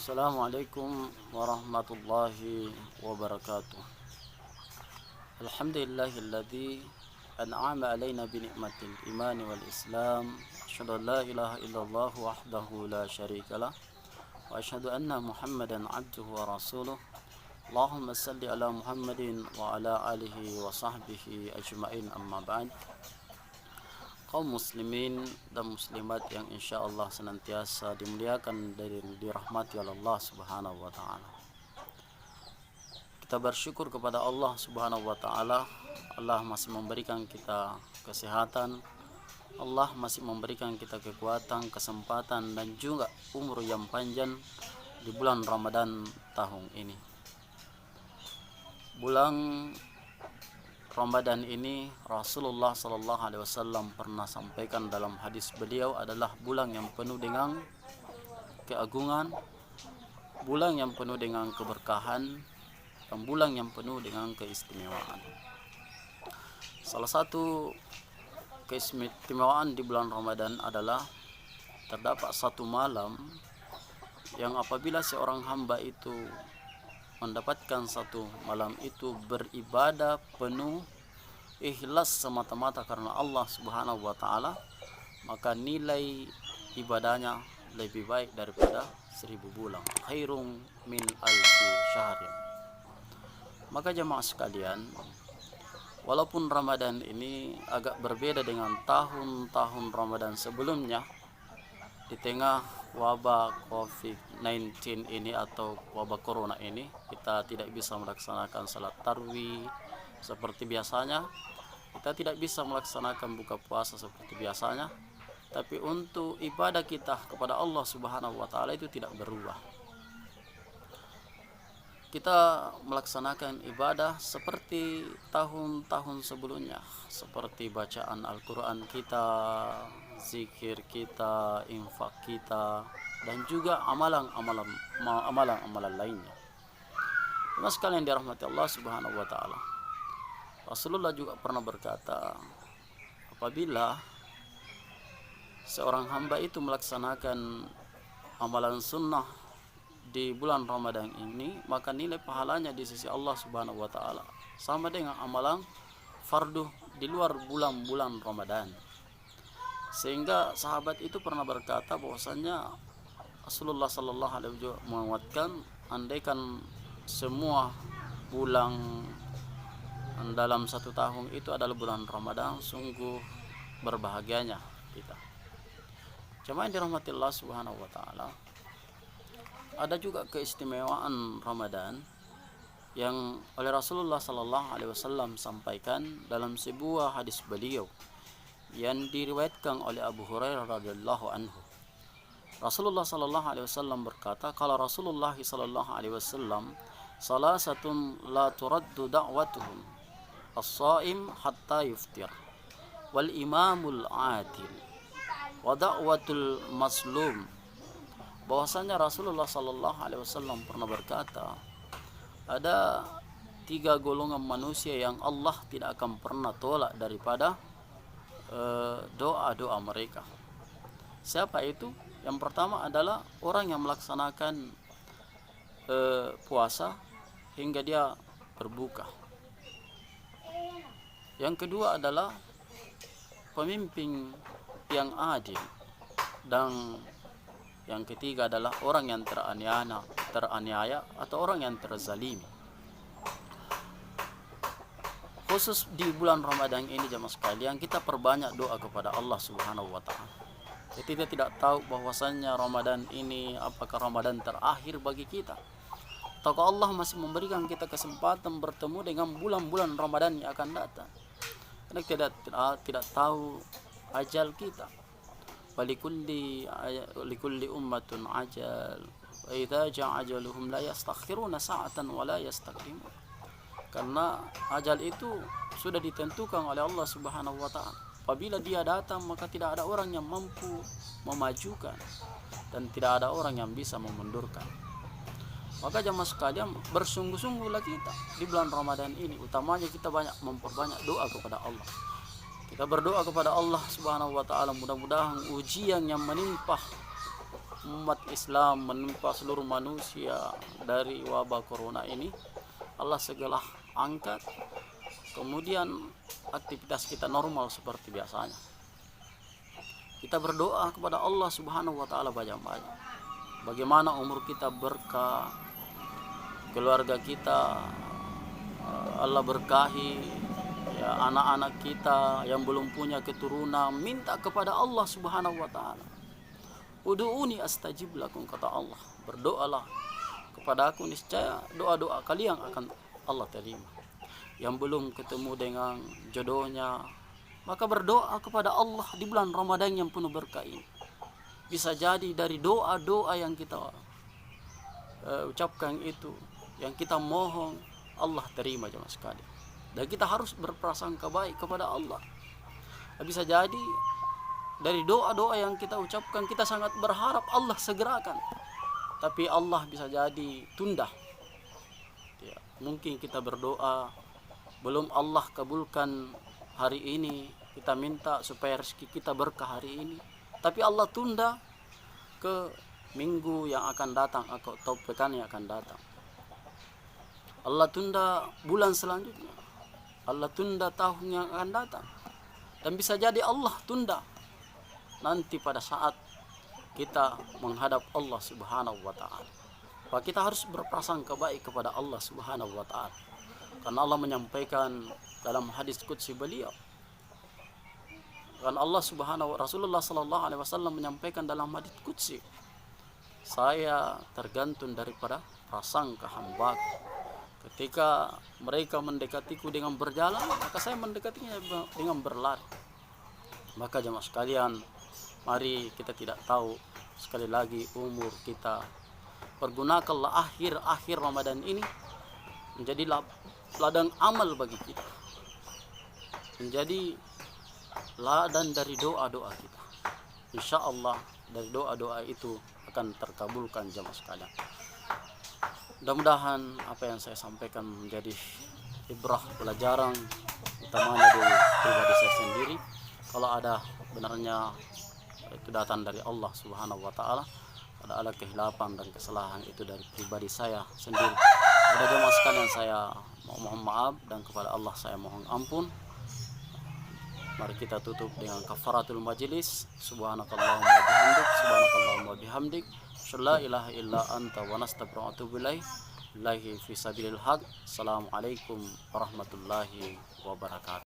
Assalamualaikum warahmatullahi wabarakatuh. Alhamdulillahilladzi an'ama alaina bi ni'matil imani wal islam. Asyhadu an la ilaha illallah wahdahu la syarikalah wa asyhadu anna Muhammadan abduhu wa rasuluh. Allahumma salli ala Muhammadin wa ala alihi wa sahbihi ajma'in, amma ba'd. Kaum muslimin dan muslimat yang insyaallah senantiasa dimuliakan dan dirahmati oleh Allah Subhanahu wa taala. Kita bersyukur kepada Allah Subhanahu wa taala. Allah masih memberikan kita kesehatan. Allah masih memberikan kita kekuatan, kesempatan dan juga umur yang panjang di bulan Ramadan tahun ini. Bulan Ramadan ini Rasulullah sallallahu alaihi wasallam pernah sampaikan dalam hadis beliau adalah bulan yang penuh dengan keagungan, bulan yang penuh dengan keberkahan, dan bulan yang penuh dengan keistimewaan. Salah satu keistimewaan di bulan Ramadan adalah terdapat satu malam yang apabila seorang hamba itu mendapatkan satu malam itu beribadah penuh ikhlas semata-mata karena Allah Subhanahu wa taala, maka nilai ibadahnya lebih baik daripada 1000 bulan, khairum min alfi syahrin. Maka jemaah sekalian, walaupun Ramadan ini agak berbeda dengan tahun-tahun Ramadan sebelumnya, di tengah wabah COVID-19 ini atau wabah corona ini, kita tidak bisa melaksanakan salat tarawih seperti biasanya, kita tidak bisa melaksanakan buka puasa seperti biasanya, tapi untuk ibadah kita kepada Allah Subhanahu wa taala itu tidak berubah. Kita melaksanakan ibadah seperti tahun-tahun sebelumnya, seperti bacaan Al-Quran kita, zikir kita, infak kita, dan juga amalan-amalan lainnya. Mas sekalian dirahmati Allah Subhanahu wa taala. Rasulullah juga pernah berkata, apabila seorang hamba itu melaksanakan amalan sunnah di bulan Ramadan ini, maka nilai pahalanya di sisi Allah Subhanahu wa taala sama dengan amalan fardu di luar bulan-bulan Ramadan. Sehingga sahabat itu pernah berkata bahwasanya Rasulullah sallallahu alaihi wasallam menguatkan, andaikan semua bulan dalam satu tahun itu adalah bulan Ramadan, sungguh berbahagianya kita. Jemaah yang dirahmati Allah Subhanahu wa taala, ada juga keistimewaan Ramadan yang oleh Rasulullah sallallahu alaihi wasallam sampaikan dalam sebuah hadis beliau yang diriwayatkan oleh Abu Hurairah radhiyallahu anhu. Rasulullah sallallahu alaihi wasallam berkata, kalau Rasulullah sallallahu alaihi wasallam, salasatun la turaddu da'watuhum, as-shaim hatta yuftir, wal imamul adil, wa da'watul maslum. Bahwasanya Rasulullah sallallahu alaihi wasallam pernah berkata, ada 3 golongan manusia yang Allah tidak akan pernah tolak daripada doa-doa mereka. Siapa itu? Yang pertama adalah orang yang melaksanakan puasa hingga dia berbuka. Yang kedua adalah pemimpin yang adil, dan yang ketiga adalah orang yang teraniaya atau orang yang terzalimi. Khusus di bulan Ramadan ini jemaah sekalian, kita perbanyak doa kepada Allah Subhanahu wa taala. Kita tidak tahu bahwasannya Ramadan ini apakah Ramadan terakhir bagi kita, ataukah Allah masih memberikan kita kesempatan bertemu dengan bulan-bulan Ramadan yang akan datang. Karena kita tidak tahu ajal kita. Likulli ummatun ajal, wa idza ja'a ajaluhum la yastakhiruna sa'atan wa la yastaqdimun. Karena ajal itu sudah ditentukan oleh Allah Subhanahu wa taala. Apabila dia datang, maka tidak ada orang yang mampu memajukan dan tidak ada orang yang bisa memundurkan. Maka jemaah sekalian, bersungguh-sungguhlah kita di bulan Ramadan ini, utamanya kita memperbanyak doa kepada Allah. Kita berdoa kepada Allah Subhanahu wa taala, mudah-mudahan ujian yang menimpa umat Islam, menimpa seluruh manusia dari wabah corona ini, Allah segala angkat, kemudian aktivitas kita normal seperti biasanya. Kita berdoa kepada Allah Subhanahu wa taala banyak-banyak. Bagaimana umur kita berkah, keluarga kita Allah berkahi, ya, anak-anak kita yang belum punya keturunan, minta kepada Allah Subhanahu wa taala. Ud'uni astajib lakum, kata Allah. Berdoalah kepada aku, niscaya doa-doa kalian akan Allah terima. Yang belum ketemu dengan jodohnya, maka berdoa kepada Allah di bulan Ramadan yang penuh berkah ini. Bisa jadi dari doa-doa yang kita ucapkan itu, yang kita mohon, Allah terima jemaah sekalian. Dan kita harus berprasangka baik kepada Allah. Bisa jadi dari doa-doa yang kita ucapkan, kita sangat berharap Allah segerakan, tapi Allah bisa jadi tunda. Ya, mungkin kita berdoa belum Allah kabulkan hari ini, kita minta supaya rezeki kita berkah hari ini, tapi Allah tunda ke minggu yang akan datang atau pekan yang akan datang. Allah tunda bulan selanjutnya, Allah tunda tahun yang akan datang, dan bisa jadi Allah tunda nanti pada saat kita menghadap Allah Subhanahu wa taala. Maka kita harus berprasangka baik kepada Allah Subhanahu wa taala. Karena Allah menyampaikan dalam hadis qudsi beliau. Karena Allah Rasulullah sallallahu alaihi wasallam menyampaikan dalam hadis qudsi, saya tergantung daripada prasangka hamba-Ku. Ketika mereka mendekatiku dengan berjalan, maka saya mendekatinya dengan berlari. Maka jemaah sekalian, mari kita tidak tahu sekali lagi umur kita. Pergunakanlah akhir Ramadan ini menjadi ladang amal bagi kita, menjadi ladang dari doa-doa kita. Insya Allah dari doa-doa itu akan terkabulkan jemaah sekalian. Mudah-mudahan apa yang saya sampaikan menjadi ibrah, pelajaran, utamanya dari pribadi saya sendiri. Kalau ada benarnya itu datang dari Allah Subhanahu wa taala, kalau ada kehilapan dan kesalahan itu dari pribadi saya sendiri. Kepada jemaah sekalian saya mohon maaf, dan kepada Allah saya mohon ampun. Mari kita tutup dengan kafaratul majlis. Subhanakallahumma wa bihamdik, subhanakallahumma wa bihamdik, la ilaha illa anta wa nastaghfiruka wa atubu ilaik. Lahi fi sabilil haq. Assalamualaikum warahmatullahi wabarakatuh.